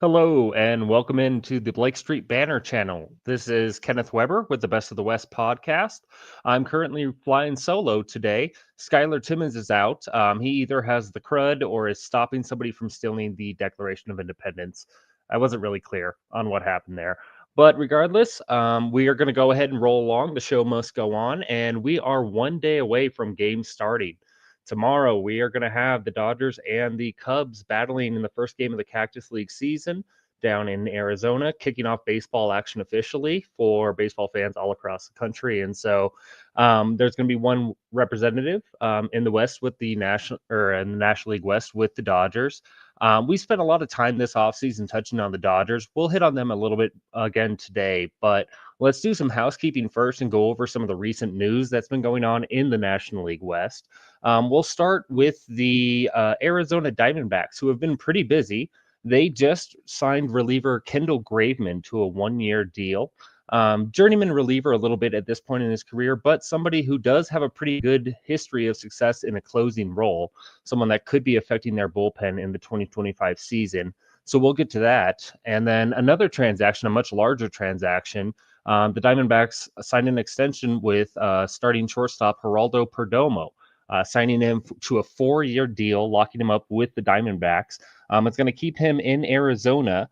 Hello and welcome into the Blake Street Banner channel. This is Kenneth Weber with the Best of the West podcast. I'm currently flying solo today. Skylar Timmons is out. He either has the crud or is stopping somebody from stealing the Declaration of Independence. I wasn't really clear on what happened there. But regardless, we are going to go ahead and roll along. The show must go on, and we are one day away from games starting. Tomorrow, we are going to have the Dodgers and the Cubs battling in the first game of the Cactus League season down in Arizona, kicking off baseball action officially for baseball fans all across the country. And so there's going to be one representative in the West with the National or in the National League West with the Dodgers. We spent a lot of time this offseason touching on the Dodgers. We'll hit on them a little bit again today, but let's do some housekeeping first and go over some of the recent news that's been going on in the National League West. We'll start with the Arizona Diamondbacks, who have been pretty busy. They just signed reliever Kendall Graveman to a one-year deal. Journeyman reliever a little bit at this point in his career, but somebody who does have a pretty good history of success in a closing role, someone that could be affecting their bullpen in the 2025 season. So we'll get to that. And then another transaction, a much larger transaction. The Diamondbacks signed an extension with starting shortstop Geraldo Perdomo, signing him to a 4-year deal, locking him up with the Diamondbacks. It's going to keep him in Arizona,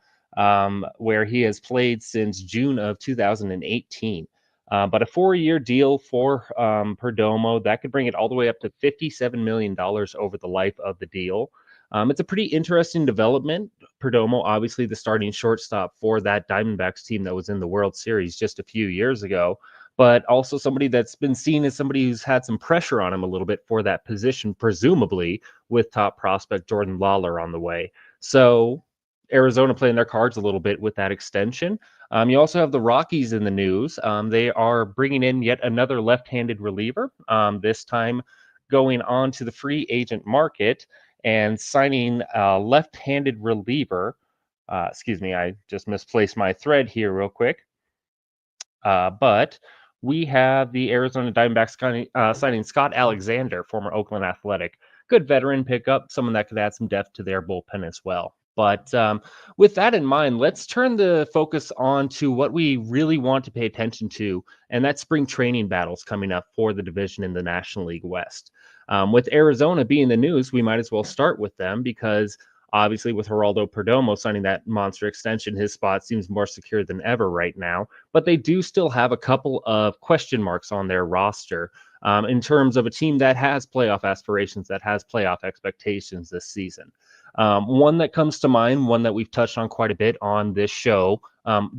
where he has played since June of 2018. But a 4-year deal for Perdomo, that could bring it all the way up to $57 million over the life of the deal. It's a pretty interesting development. Perdomo, obviously the starting shortstop for that Diamondbacks team that was in the World Series just a few years ago, but also somebody that's been seen as somebody who's had some pressure on him a little bit for that position, presumably with top prospect Jordan Lawler on the way. So Arizona playing their cards a little bit with that extension. You also have the Rockies in the news. They are bringing in yet another left-handed reliever, this time going on to the free agent market and signing a left-handed reliever. Excuse me, I just misplaced my thread here real quick. But we have the Arizona Diamondbacks signing Scott Alexander, former Oakland Athletic. Good veteran pickup, someone that could add some depth to their bullpen as well. But with that in mind, let's turn the focus on to what we really want to pay attention to, and that's spring training battles coming up for the division in the National League West. With Arizona being the news, we might as well start with them because obviously with Geraldo Perdomo signing that monster extension, his spot seems more secure than ever right now. But they do still have a couple of question marks on their roster in terms of a team that has playoff aspirations, that has playoff expectations this season. One that comes to mind, one that we've touched on quite a bit on this show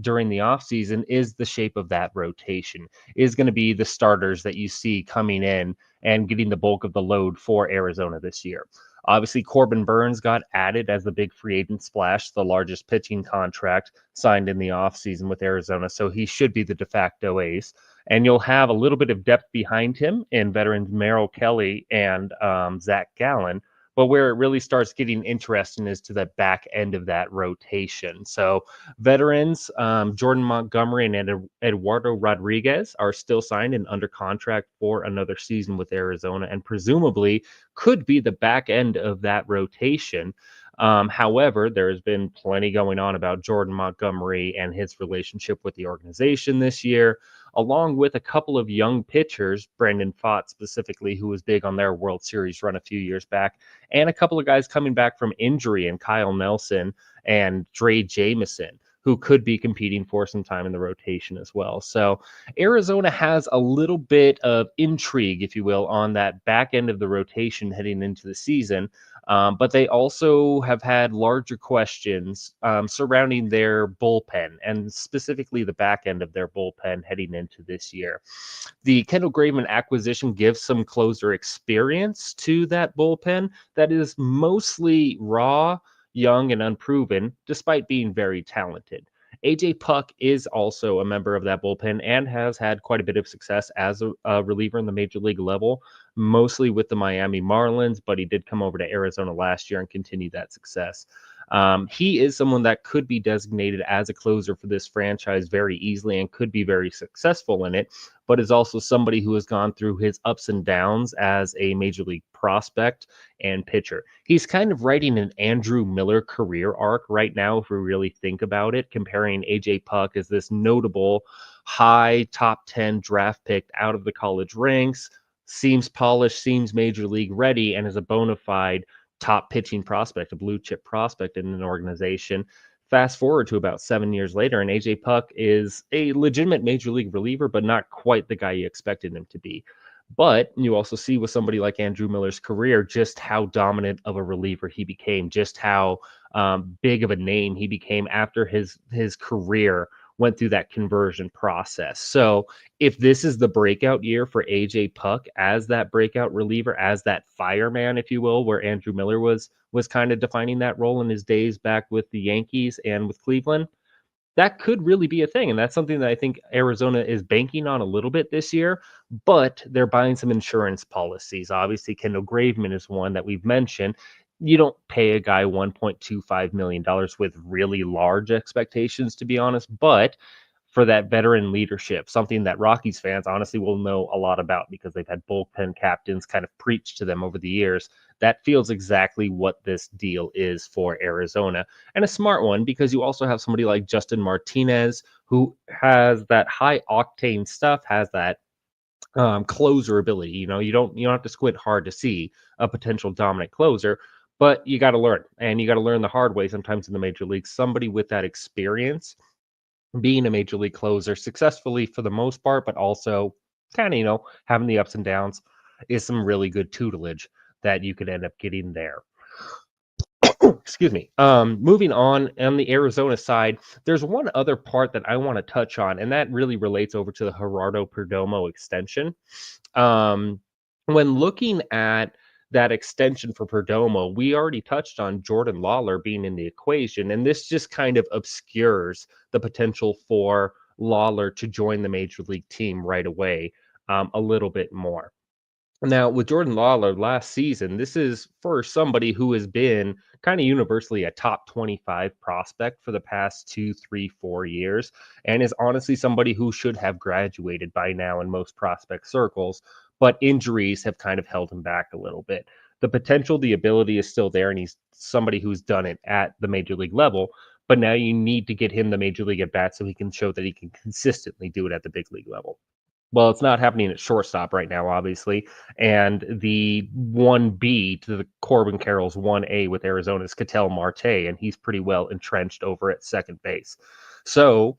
during the offseason, is the shape of that rotation, is going to be the starters that you see coming in and getting the bulk of the load for Arizona this year. Obviously, Corbin Burns got added as the big free agent splash, the largest pitching contract signed in the offseason with Arizona, so he should be the de facto ace. And you'll have a little bit of depth behind him in veterans Merrill Kelly and Zach Gallen. But where it really starts getting interesting is to the back end of that rotation. So veterans, Jordan Montgomery and Eduardo Rodriguez are still signed and under contract for another season with Arizona and presumably could be the back end of that rotation. However, there has been plenty going on about Jordan Montgomery and his relationship with the organization this year, along with a couple of young pitchers, Brandon Pfaadt specifically, who was big on their World Series run a few years back, and a couple of guys coming back from injury, and Kyle Nelson and Dre Jameson, who could be competing for some time in the rotation as well. So Arizona has a little bit of intrigue, if you will, on that back end of the rotation heading into the season. But they also have had larger questions surrounding their bullpen and specifically the back end of their bullpen heading into this year. The Kendall Graveman acquisition gives some closer experience to that bullpen that is mostly raw, young, and unproven, despite being very talented. AJ Puck is also a member of that bullpen and has had quite a bit of success as a reliever in the major league level, mostly with the Miami Marlins, but he did come over to Arizona last year and continue that success. He is someone that could be designated as a closer for this franchise very easily and could be very successful in it, but is also somebody who has gone through his ups and downs as a major league prospect and pitcher. He's kind of writing an Andrew Miller career arc right now, if we really think about it, comparing AJ Puck as this notable high top 10 draft pick out of the college ranks, seems polished, seems major league ready, and is a bona fide top pitching prospect, a blue chip prospect in an organization. Fast forward to about 7 years later, and AJ Puck is a legitimate major league reliever, but not quite the guy you expected him to be. But you also see with somebody like Andrew Miller's career just how dominant of a reliever he became, just how big of a name he became after his career went through that conversion process. So if this is the breakout year for AJ Puck as that breakout reliever, as that fireman, if you will, where Andrew Miller was kind of defining that role in his days back with the Yankees and with Cleveland, that could really be a thing. And that's something that I think Arizona is banking on a little bit this year, but they're buying some insurance policies. Obviously, Kendall Graveman is one that we've mentioned. You don't pay a guy $1.25 million with really large expectations, to be honest, but for that veteran leadership, something that Rockies fans honestly will know a lot about because they've had bullpen captains kind of preach to them over the years. That feels exactly what this deal is for Arizona, and a smart one because you also have somebody like Justin Martinez who has that high octane stuff, has that closer ability. You don't have to squint hard to see a potential dominant closer, but you got to learn, and you got to learn the hard way sometimes in the major leagues. Somebody with that experience being a major league closer successfully for the most part, but also kind of, having the ups and downs is some really good tutelage that you could end up getting there. Excuse me. Moving on the Arizona side, there's one other part that I want to touch on, and that really relates over to the Gerardo Perdomo extension. When looking at that extension for Perdomo, we already touched on Jordan Lawler being in the equation, and this just kind of obscures the potential for Lawler to join the major league team right away a little bit more. Now, with Jordan Lawler last season, this is for somebody who has been kind of universally a top 25 prospect for the past 2, 3, 4 years, and is honestly somebody who should have graduated by now in most prospect circles, but injuries have kind of held him back a little bit. The potential, the ability is still there, and he's somebody who's done it at the major league level, but now you need to get him the major league at bat so he can show that he can consistently do it at the big league level. Well, it's not happening at shortstop right now, obviously. And the 1B to the Corbin Carroll's 1A with Arizona is Ketel Marte, and he's pretty well entrenched over at second base. So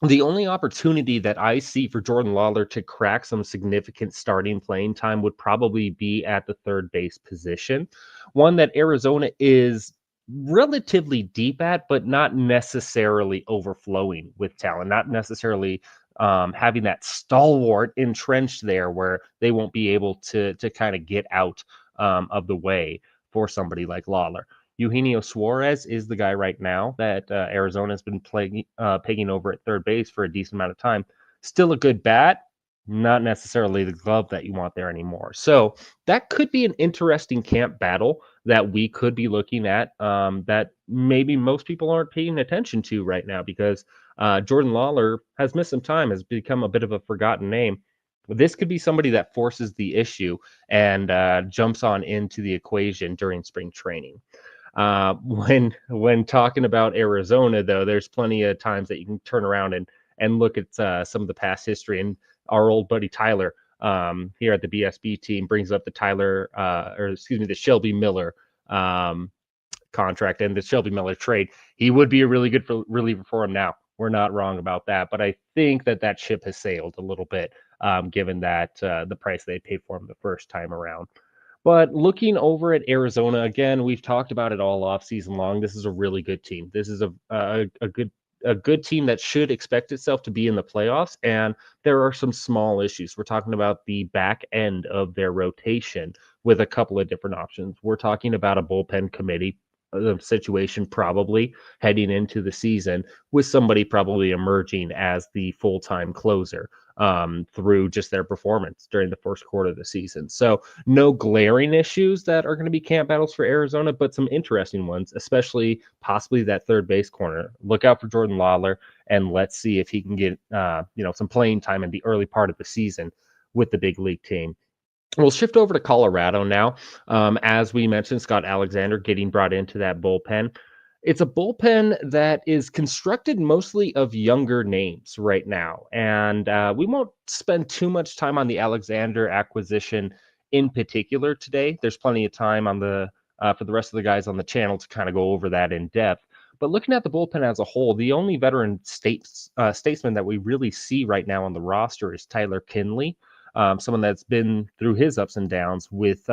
the only opportunity that I see for Jordan Lawler to crack some significant starting playing time would probably be at the third base position, one that Arizona is relatively deep at, but not necessarily overflowing with talent, not necessarily having that stalwart entrenched there where they won't be able to kind of get out of the way for somebody like Lawler. Eugenio Suarez is the guy right now that Arizona has been pegging over at third base for a decent amount of time. Still a good bat, not necessarily the glove that you want there anymore. So that could be an interesting camp battle that we could be looking at that maybe most people aren't paying attention to right now because Jordan Lawler has missed some time, has become a bit of a forgotten name. This could be somebody that forces the issue and jumps on into the equation during spring training. When talking about Arizona, though, there's plenty of times that you can turn around and look at some of the past history. And our old buddy Tyler here at the BSB team brings up the the Shelby Miller contract and the Shelby Miller trade. He would be a really good reliever for him now. We're not wrong about that, but I think that ship has sailed a little bit, given that the price they paid for him the first time around. But looking over at Arizona, again, we've talked about it all off season long. This is a really good team. This is a good team that should expect itself to be in the playoffs. And there are some small issues. We're talking about the back end of their rotation with a couple of different options. We're talking about a bullpen committee situation probably heading into the season with somebody probably emerging as the full-time closer. through just their performance during the first quarter of the season. So no glaring issues that are going to be camp battles for Arizona, but some interesting ones, especially possibly that third base corner. Look out for Jordan Lawler, and let's see if he can get some playing time in the early part of the season with the big league team. We'll shift over to Colorado now. As we mentioned, Scott Alexander getting brought into that bullpen. It's a bullpen that is constructed mostly of younger names right now. And we won't spend too much time on the Alexander acquisition in particular today. There's plenty of time on for the rest of the guys on the channel to kind of go over that in depth. But looking at the bullpen as a whole, the only veteran statesman that we really see right now on the roster is Tyler Kinley, someone that's been through his ups and downs with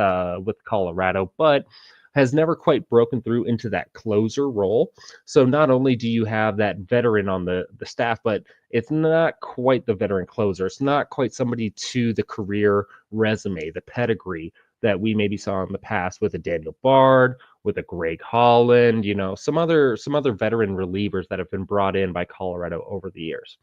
Colorado, but has never quite broken through into that closer role. So not only do you have that veteran on the staff, but it's not quite the veteran closer. It's not quite somebody to the career resume, the pedigree that we maybe saw in the past with a Daniel Bard, with a Greg Holland, some other veteran relievers that have been brought in by Colorado over the years.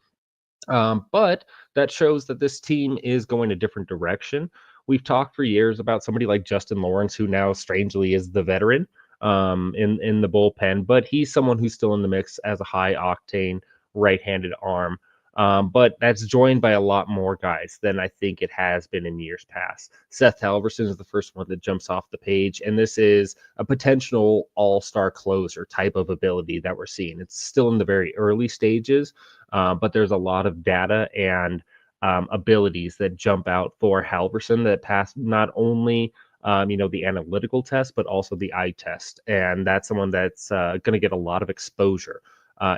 But that shows that this team is going a different direction. We've talked for years about somebody like Justin Lawrence, who now strangely is the veteran in the bullpen, but he's someone who's still in the mix as a high octane right-handed arm. But that's joined by a lot more guys than I think it has been in years past. Seth Halvorsen is the first one that jumps off the page, and this is a potential all-star closer type of ability that we're seeing. It's still in the very early stages, but there's a lot of data and abilities that jump out for Halvorsen that pass not only the analytical test, but also the eye test. And that's someone that's going to get a lot of exposure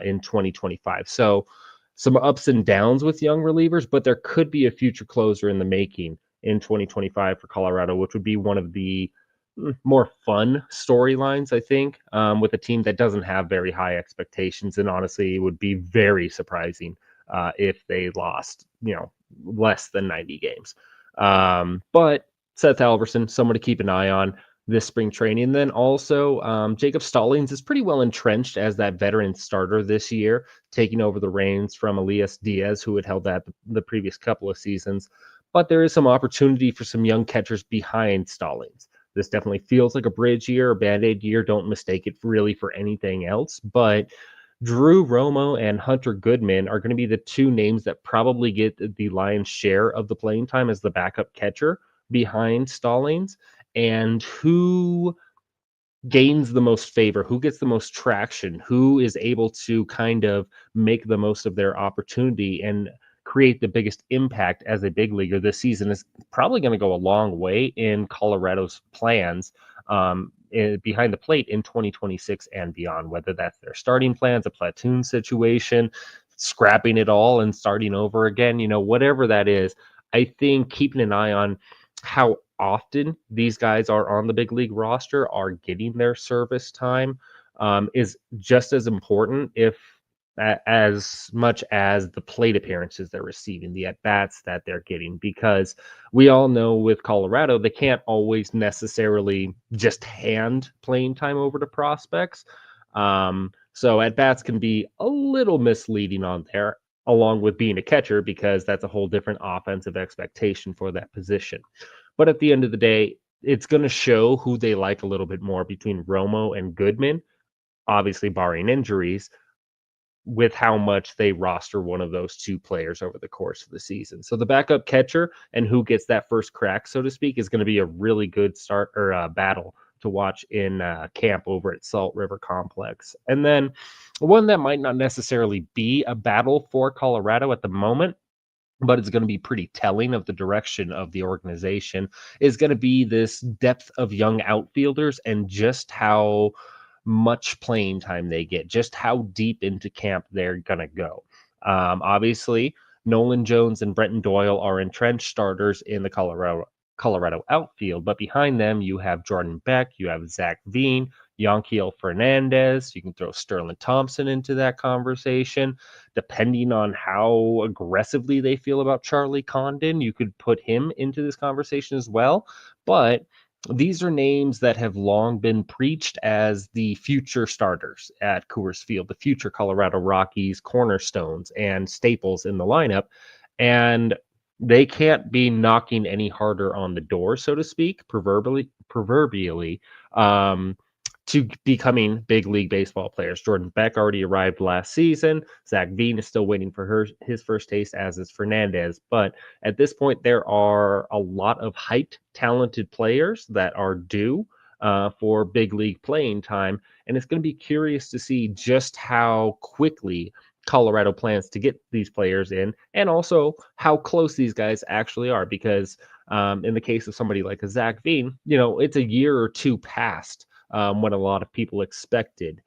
in 2025. So some ups and downs with young relievers, but there could be a future closer in the making in 2025 for Colorado, which would be one of the more fun storylines, I think, with a team that doesn't have very high expectations. And honestly, it would be very surprising if they lost, less than 90 games. But Seth Halvorsen, someone to keep an eye on this spring training. And then also Jacob Stallings is pretty well entrenched as that veteran starter this year, taking over the reins from Elias Diaz, who had held that the previous couple of seasons. But there is some opportunity for some young catchers behind Stallings. This definitely feels like a bridge year, a Band-Aid year. Don't mistake it really for anything else. But Drew Romo and Hunter Goodman are going to be the two names that probably get the lion's share of the playing time as the backup catcher behind Stallings. And who gains the most favor, who gets the most traction, who is able to kind of make the most of their opportunity and create the biggest impact as a big leaguer this season is probably going to go a long way in Colorado's plans behind the plate in 2026 and beyond, whether that's their starting plans, a platoon situation, scrapping it all and starting over again, whatever that is. I think keeping an eye on how often these guys are on the big league roster, are getting their service time, is just as important, if as much as the plate appearances they're receiving, the at-bats that they're getting, because we all know with Colorado, they can't always necessarily just hand playing time over to prospects. So at-bats can be a little misleading on there, along with being a catcher, because that's a whole different offensive expectation for that position. But at the end of the day, it's going to show who they like a little bit more between Romo and Goodman, obviously barring injuries, with how much they roster one of those two players over the course of the season. So the backup catcher and who gets that first crack, so to speak, is going to be a really good start or battle to watch in camp over at Salt River Complex. And then one that might not necessarily be a battle for Colorado at the moment, but it's going to be pretty telling of the direction of the organization, is going to be this depth of young outfielders and just how much playing time they get, just how deep into camp they're going to go. Obviously, Nolan Jones and Brenton Doyle are entrenched starters in the Colorado outfield, but behind them, you have Jordan Beck, you have Zac Veen, Yanquiel Fernandez. You can throw Sterling Thompson into that conversation. Depending on how aggressively they feel about Charlie Condon, you could put him into this conversation as well. But these are names that have long been preached as the future starters at Coors Field, the future Colorado Rockies cornerstones and staples in the lineup. And they can't be knocking any harder on the door, so to speak, proverbially, um, to becoming big league baseball players. Jordan Beck already arrived last season. Zac Veen is still waiting for his first taste, as is Fernandez. But at this point, there are a lot of hyped, talented players that are due for big league playing time. And it's going to be curious to see just how quickly Colorado plans to get these players in, and also how close these guys actually are. Because in the case of somebody like a Zac Veen, it's a year or two past when a lot of people expected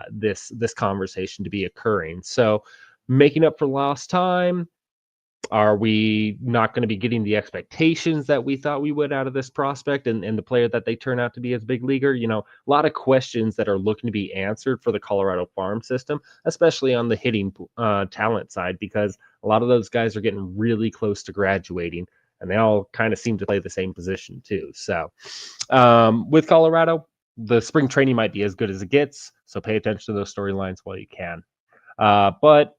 this conversation to be occurring. So, making up for lost time, are we not going to be getting the expectations that we thought we would out of this prospect and the player that they turn out to be as big leaguer? A lot of questions that are looking to be answered for the Colorado farm system, especially on the hitting talent side, because a lot of those guys are getting really close to graduating, and they all kind of seem to play the same position too. So with Colorado, the spring training might be as good as it gets. So pay attention to those storylines while you can. But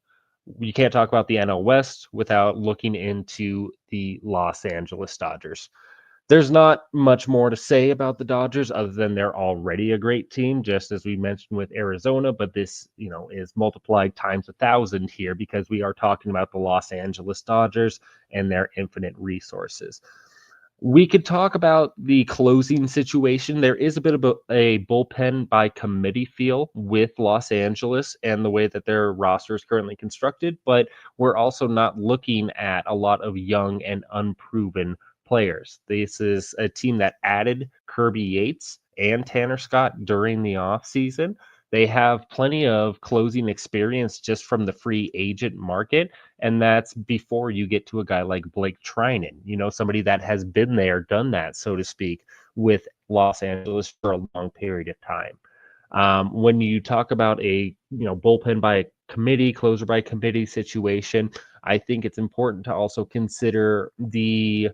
you can't talk about the NL West without looking into the Los Angeles Dodgers. There's not much more to say about the Dodgers other than they're already a great team, just as we mentioned with Arizona. But this, is multiplied times 1,000 here because we are talking about the Los Angeles Dodgers and their infinite resources. We could talk about the closing situation. There is a bit of a bullpen by committee feel with Los Angeles and the way that their roster is currently constructed, but we're also not looking at a lot of young and unproven players. This is a team that added Kirby Yates and Tanner Scott during the offseason. They have plenty of closing experience just from the free agent market, and that's before you get to a guy like Blake Trinan, somebody that has been there, done that, so to speak, with Los Angeles for a long period of time. When you talk about a bullpen by committee, closer by committee situation, I think it's important to also consider the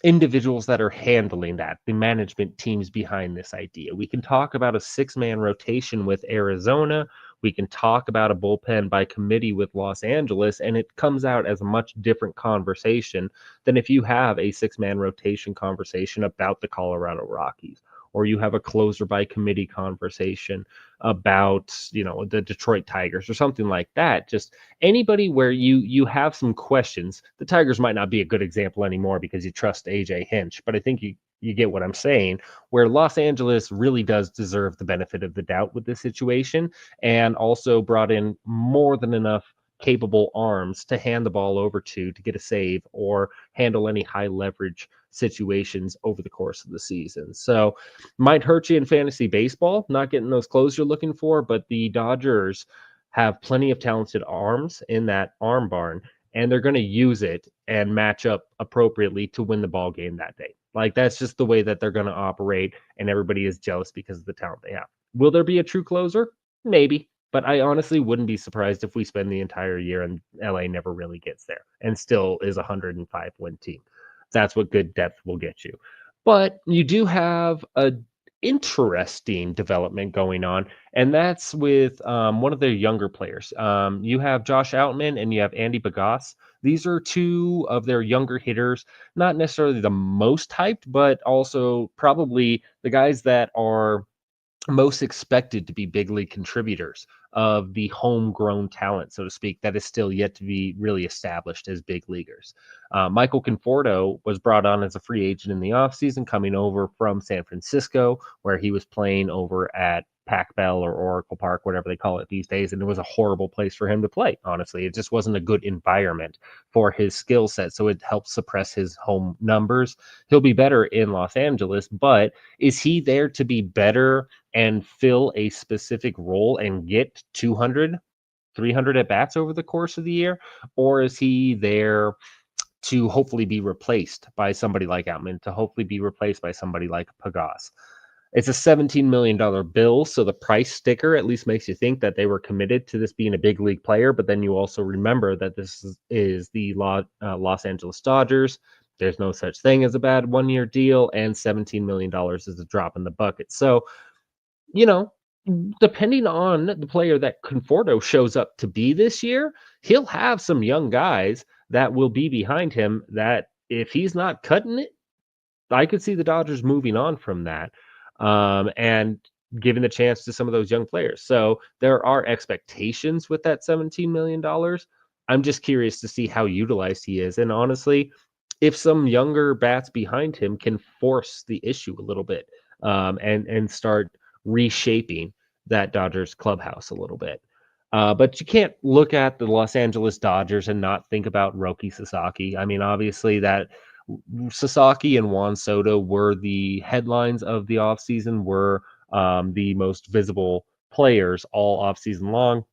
individuals that are handling that, the management teams behind this idea. We can talk about a 6-man rotation with Arizona. We can talk about a bullpen by committee with Los Angeles, and it comes out as a much different conversation than if you have a 6-man rotation conversation about the Colorado Rockies, or you have a closer by committee conversation about, the Detroit Tigers or something like that. Just anybody where you have some questions. The Tigers might not be a good example anymore because you trust AJ Hinch, but I think you get what I'm saying, where Los Angeles really does deserve the benefit of the doubt with this situation, and also brought in more than enough capable arms to hand the ball over to get a save or handle any high leverage situations over the course of the season. So might hurt you in fantasy baseball, not getting those clothes you're looking for, but the Dodgers have plenty of talented arms in that arm barn, and they're going to use it and match up appropriately to win the ball game that day. Like, that's just the way that they're going to operate, and everybody is jealous because of the talent they have. Will there be a true closer? Maybe, but I honestly wouldn't be surprised if we spend the entire year and LA never really gets there and still is a 105 win team. That's what good depth will get you. But you do have a interesting development going on, and that's with one of their younger players. You have Josh Outman and you have Andy Bagas. These are two of their younger hitters, not necessarily the most hyped, but also probably the guys that are most expected to be big league contributors of the homegrown talent, so to speak, that is still yet to be really established as big leaguers. Michael Conforto was brought on as a free agent in the offseason, coming over from San Francisco, where he was playing over at Pac Bell or Oracle Park, whatever they call it these days. And it was a horrible place for him to play, honestly. It just wasn't a good environment for his skill set. So it helped suppress his home numbers. He'll be better in Los Angeles, but is he there to be better and fill a specific role and get 200, 300 at bats over the course of the year? Or is he there to hopefully be replaced by somebody like Outman, to hopefully be replaced by somebody like Pagas? It's a $17 million bill, so the price sticker at least makes you think that they were committed to this being a big league player, but then you also remember that this is the Los Angeles Dodgers. There's no such thing as a bad one-year deal, and $17 million is a drop in the bucket. So, you know, depending on the player that Conforto shows up to be this year, he'll have some young guys that will be behind him, that if he's not cutting it, I could see the Dodgers moving on from that, and giving the chance to some of those young players. So there are expectations with that $17 million. I'm just curious to see how utilized he is, and honestly, if some younger bats behind him can force the issue a little bit, and start reshaping that Dodgers clubhouse a little bit. But you can't look at the Los Angeles Dodgers and not think about Roki Sasaki. I mean, obviously that Sasaki and Juan Soto were the headlines of the offseason, were the most visible players all offseason long.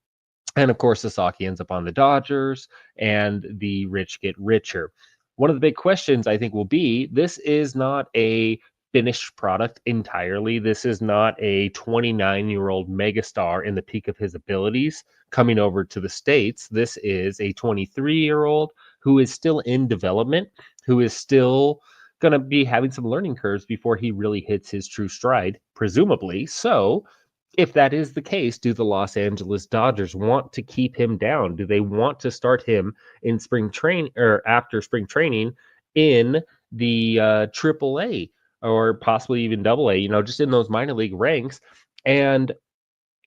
And of course, Sasaki ends up on the Dodgers, and the rich get richer. One of the big questions I think will be, this is not a finished product entirely. This is not a 29-year-old megastar in the peak of his abilities coming over to the States. This is a 23-year-old who is still in development, who is still going to be having some learning curves before he really hits his true stride, presumably. So, if that is the case, do the Los Angeles Dodgers want to keep him down? Do they want to start him in spring train or after spring training in the Triple A or possibly even Double A? Just in those minor league ranks. And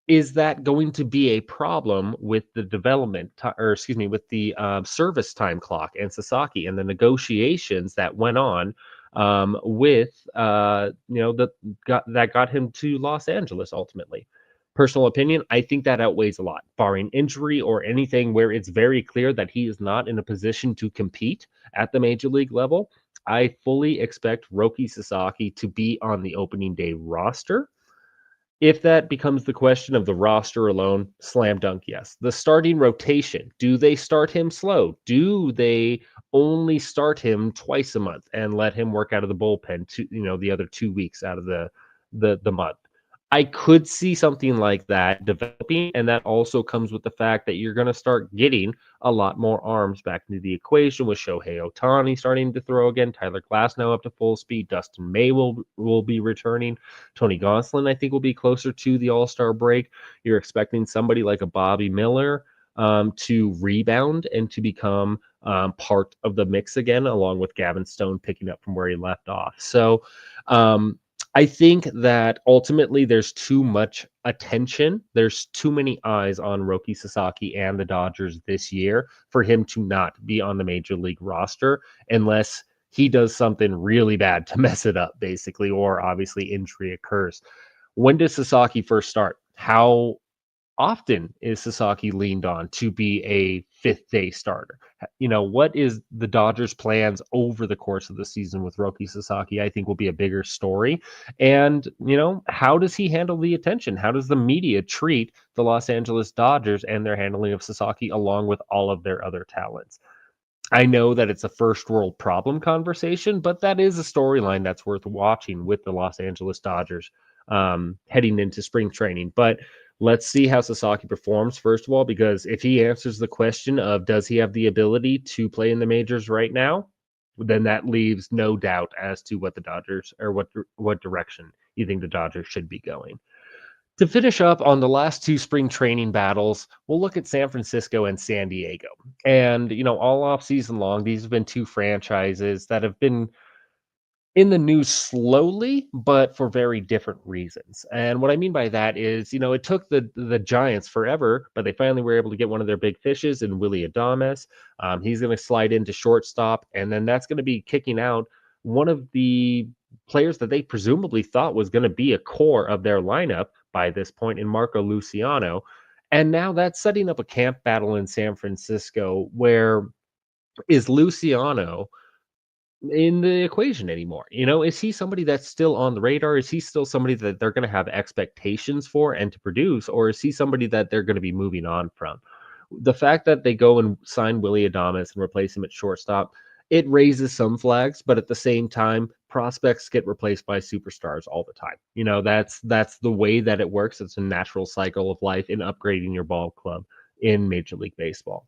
is that going to be a problem with the with the service time clock and Sasaki and the negotiations that went on with that got him to Los Angeles ultimately? Personal opinion, I think that outweighs a lot, barring injury or anything where it's very clear that he is not in a position to compete at the major league level. I fully expect Roki Sasaki to be on the opening day roster. If that becomes the question of the roster alone, slam dunk, yes. The starting rotation, do they start him slow? Do they only start him twice a month and let him work out of the bullpen the other 2 weeks out of the month? I could see something like that developing, and that also comes with the fact that you're going to start getting a lot more arms back into the equation with Shohei Ohtani starting to throw again, Tyler Glasnow up to full speed, Dustin May will be returning, Tony Gonsolin I think will be closer to the All-Star break. You're expecting somebody like a Bobby Miller to rebound and to become part of the mix again, along with Gavin Stone picking up from where he left off. So I think that ultimately there's too much attention. There's too many eyes on Roki Sasaki and the Dodgers this year for him to not be on the major league roster unless he does something really bad to mess it up, basically, or obviously injury occurs. When does Sasaki first start? How often is Sasaki leaned on to be a fifth day starter? What is the Dodgers' plans over the course of the season with Roki Sasaki? I think will be a bigger story. And, how does he handle the attention? How does the media treat the Los Angeles Dodgers and their handling of Sasaki along with all of their other talents? I know that it's a first world problem conversation, but that is a storyline that's worth watching with the Los Angeles Dodgers heading into spring training. But let's see how Sasaki performs, first of all, because if he answers the question of does he have the ability to play in the majors right now, then that leaves no doubt as to what the Dodgers or what direction you think the Dodgers should be going. To finish up on the last two spring training battles, we'll look at San Francisco and San Diego. And, all off season long, these have been two franchises that have been in the news slowly, but for very different reasons. And what I mean by that is, it took the Giants forever, but they finally were able to get one of their big fishes in Willy Adames. He's going to slide into shortstop, and then that's going to be kicking out one of the players that they presumably thought was going to be a core of their lineup by this point in Marco Luciano. And now that's setting up a camp battle in San Francisco where is Luciano in the equation anymore? Is he somebody that's still on the radar? Is he still somebody that they're going to have expectations for and to produce, or is he somebody that they're going to be moving on from? The fact that they go and sign Willy Adames and replace him at shortstop, it raises some flags, but at the same time, prospects get replaced by superstars all the time. That's the way that it works. It's a natural cycle of life in upgrading your ball club in Major League Baseball.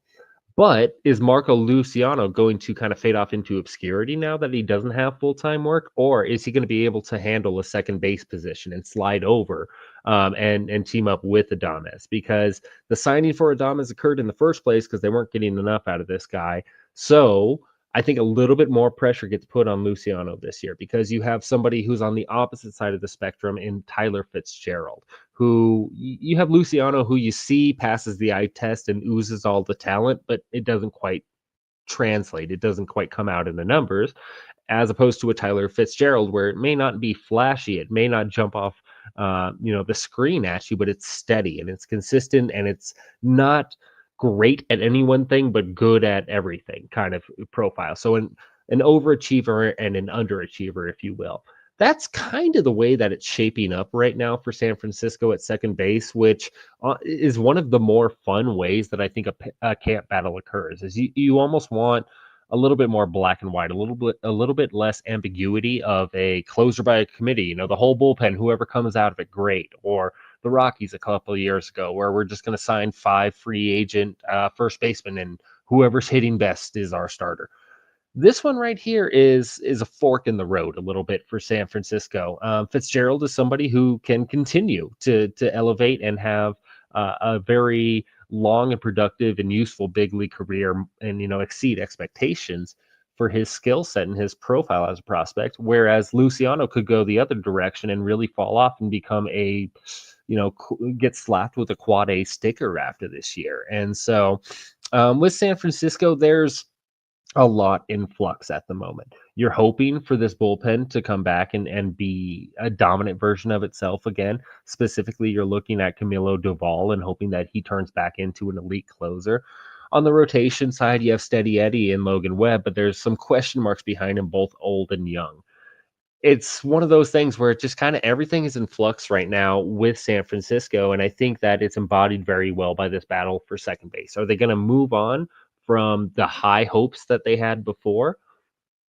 But is Marco Luciano going to kind of fade off into obscurity now that he doesn't have full-time work? Or is he going to be able to handle a second base position and slide over and team up with Adames? Because the signing for Adames occurred in the first place because they weren't getting enough out of this guy. So I think a little bit more pressure gets put on Luciano this year because you have somebody who's on the opposite side of the spectrum in Tyler Fitzgerald, who you have Luciano, who you see passes the eye test and oozes all the talent, but it doesn't quite translate. It doesn't quite come out in the numbers, as opposed to a Tyler Fitzgerald, where it may not be flashy, it may not jump off, the screen at you, but it's steady and it's consistent and it's not great at any one thing, but good at everything kind of profile. So an overachiever and an underachiever, if you will. That's kind of the way that it's shaping up right now for San Francisco at second base, which is one of the more fun ways that I think a camp battle occurs. Is you almost want a little bit more black and white, a little bit less ambiguity of a closer by a committee. The whole bullpen, whoever comes out of it, great. Or the Rockies a couple of years ago, where we're just going to sign 5 free agent first basemen, and whoever's hitting best is our starter. This one right here is a fork in the road a little bit for San Francisco. Fitzgerald is somebody who can continue to elevate and have a very long and productive and useful big league career, and exceed expectations for his skill set and his profile as a prospect. Whereas Luciano could go the other direction and really fall off and become get slapped with a quad A sticker after this year. And so with San Francisco, there's a lot in flux at the moment. You're hoping for this bullpen to come back and be a dominant version of itself again. Specifically, you're looking at Camilo Doval and hoping that he turns back into an elite closer. On the rotation side, you have Steady Eddie and Logan Webb, but there's some question marks behind them, both old and young. It's one of those things where it just kind of everything is in flux right now with San Francisco, and I think that it's embodied very well by this battle for second base. Are they going to move on from the high hopes that they had before,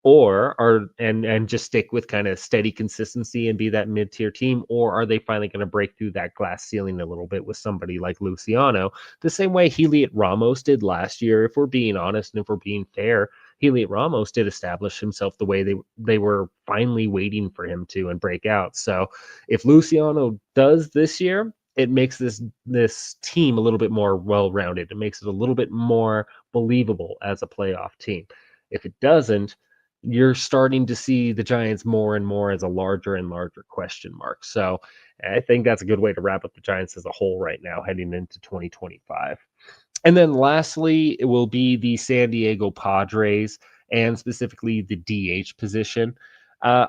or and just stick with kind of steady consistency and be that mid-tier team, or are they finally going to break through that glass ceiling a little bit with somebody like Luciano, the same way Heliot Ramos did last year? If we're being honest and if we're being fair, Heliot Ramos did establish himself the way they were finally waiting for him to and break out. So if Luciano does this year, it makes this team a little bit more well-rounded. It makes it a little bit more believable as a playoff team. If it doesn't, you're starting to see the Giants more and more as a larger and larger question mark. So I think that's a good way to wrap up the Giants as a whole right now, heading into 2025. And then lastly, it will be the San Diego Padres, and specifically the DH position.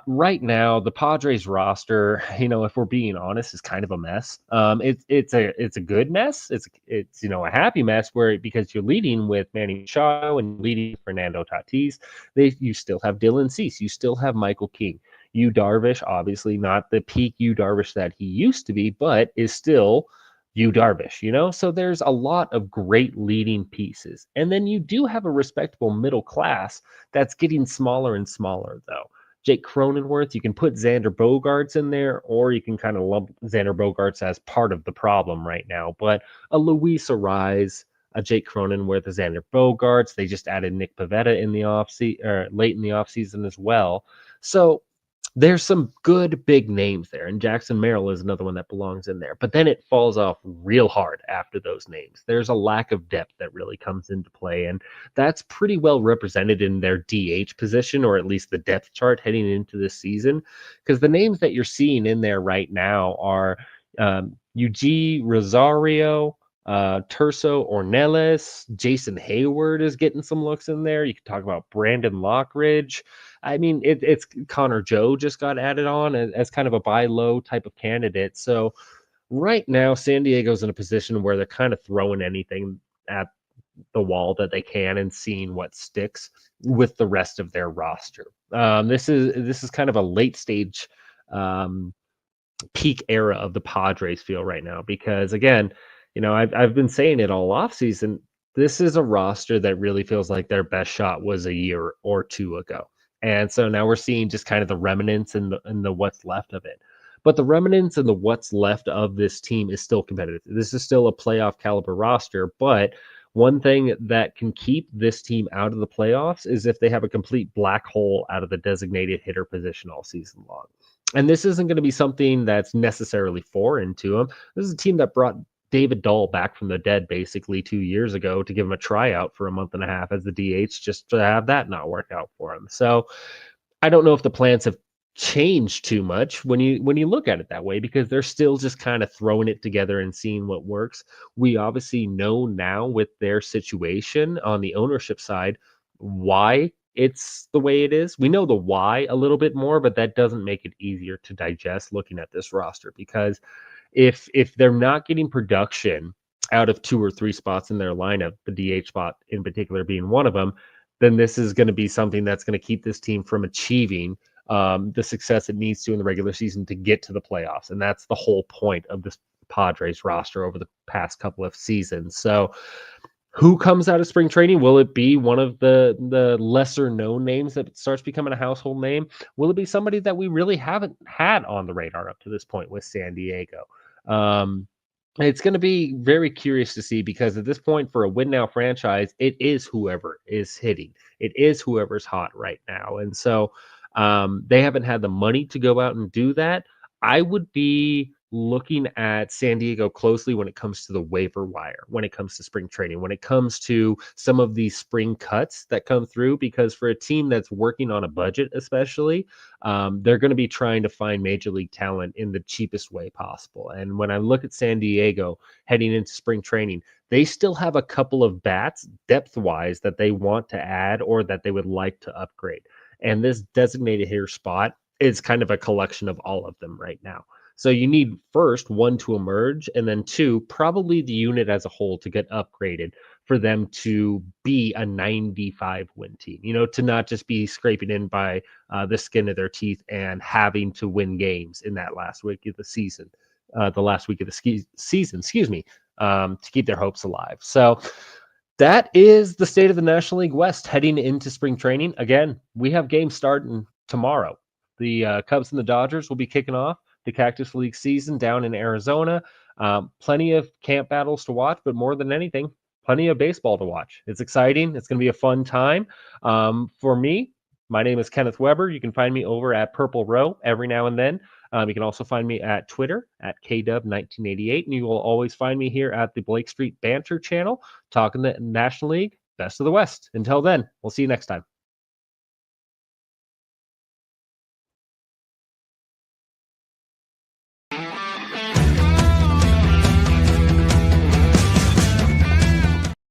Right now, the Padres roster, if we're being honest, is kind of a mess. It's a good mess. It's a happy mess because you're leading with Manny Machado and leading with Fernando Tatis. You still have Dylan Cease. You still have Michael King. Yu Darvish, obviously not the peak Yu Darvish that he used to be, but is still Yu Darvish, So there's a lot of great leading pieces. And then you do have a respectable middle class that's getting smaller and smaller, though. Jake Cronenworth, you can put Xander Bogaerts in there, or you can kind of lump Xander Bogaerts as part of the problem right now. But a Luis Arraez, a Jake Cronenworth, a Xander Bogaerts, they just added Nick Pivetta in the late in the offseason as well. So there's some good big names there, and Jackson Merrill is another one that belongs in there. But then it falls off real hard after those names. There's a lack of depth that really comes into play, and that's pretty well represented in their DH position, or at least the depth chart heading into this season, because the names that you're seeing in there right now are Eguy Rosario, Tirso Ornelas, Jason Hayward is getting some looks in there. You can talk about Brandon Lockridge. I mean, it's Connor Joe just got added on as kind of a buy low type of candidate. So right now, San Diego's in a position where they're kind of throwing anything at the wall that they can and seeing what sticks with the rest of their roster. This is kind of a late stage peak era of the Padres feel right now, because again, I've been saying it all off season. This is a roster that really feels like their best shot was a year or two ago. And so now we're seeing just kind of the remnants and the what's left of it. But the remnants and the what's left of this team is still competitive. This is still a playoff caliber roster, but one thing that can keep this team out of the playoffs is if they have a complete black hole out of the designated hitter position all season long. And this isn't going to be something that's necessarily foreign to them. This is a team that brought David Dahl back from the dead basically 2 years ago to give him a tryout for a month and a half as the DH just to have that not work out for him. So I don't know if the plans have changed too much when you look at it that way, because they're still just kind of throwing it together and seeing what works. We obviously know now with their situation on the ownership side why it's the way it is. We know the why a little bit more, but that doesn't make it easier to digest looking at this roster, because if they're not getting production out of 2 or 3 spots in their lineup, the DH spot in particular being one of them, then this is going to be something that's going to keep this team from achieving the success it needs to in the regular season to get to the playoffs. And that's the whole point of this Padres roster over the past couple of seasons. So who comes out of spring training? Will it be one of the lesser known names that starts becoming a household name? Will it be somebody that we really haven't had on the radar up to this point with San Diego? It's going to be very curious to see, because at this point, for a win now franchise, it is whoever is hitting. It is whoever's hot right now. And so they haven't had the money to go out and do that. I would be looking at San Diego closely when it comes to the waiver wire, when it comes to spring training, when it comes to some of these spring cuts that come through, because for a team that's working on a budget, especially, they're going to be trying to find major league talent in the cheapest way possible. And when I look at San Diego heading into spring training, they still have a couple of bats depth wise that they want to add or that they would like to upgrade. And this designated hitter spot is kind of a collection of all of them right now. So you need first one to emerge, and then two, probably the unit as a whole to get upgraded for them to be a 95 win team, to not just be scraping in by the skin of their teeth and having to win games in that last week of the season, to keep their hopes alive. So that is the state of the National League West heading into spring training. Again, we have games starting tomorrow. The Cubs and the Dodgers will be kicking off the Cactus League season down in Arizona. Plenty of camp battles to watch, but more than anything, plenty of baseball to watch. It's exciting. It's going to be a fun time. For me, my name is Kenneth Weber. You can find me over at Purple Row every now and then. You can also find me at Twitter at KW1988, and you will always find me here at the Blake Street Banter channel, talking the National League, best of the West. Until then, we'll see you next time.